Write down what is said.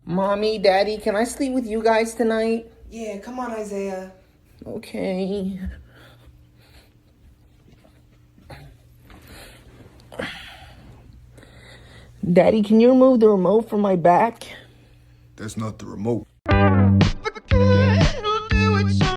Mommy, Daddy, can I sleep with you guys tonight? Yeah, come on, Isaiah. Okay. Daddy, can you remove the remote from my back? That's not the remote.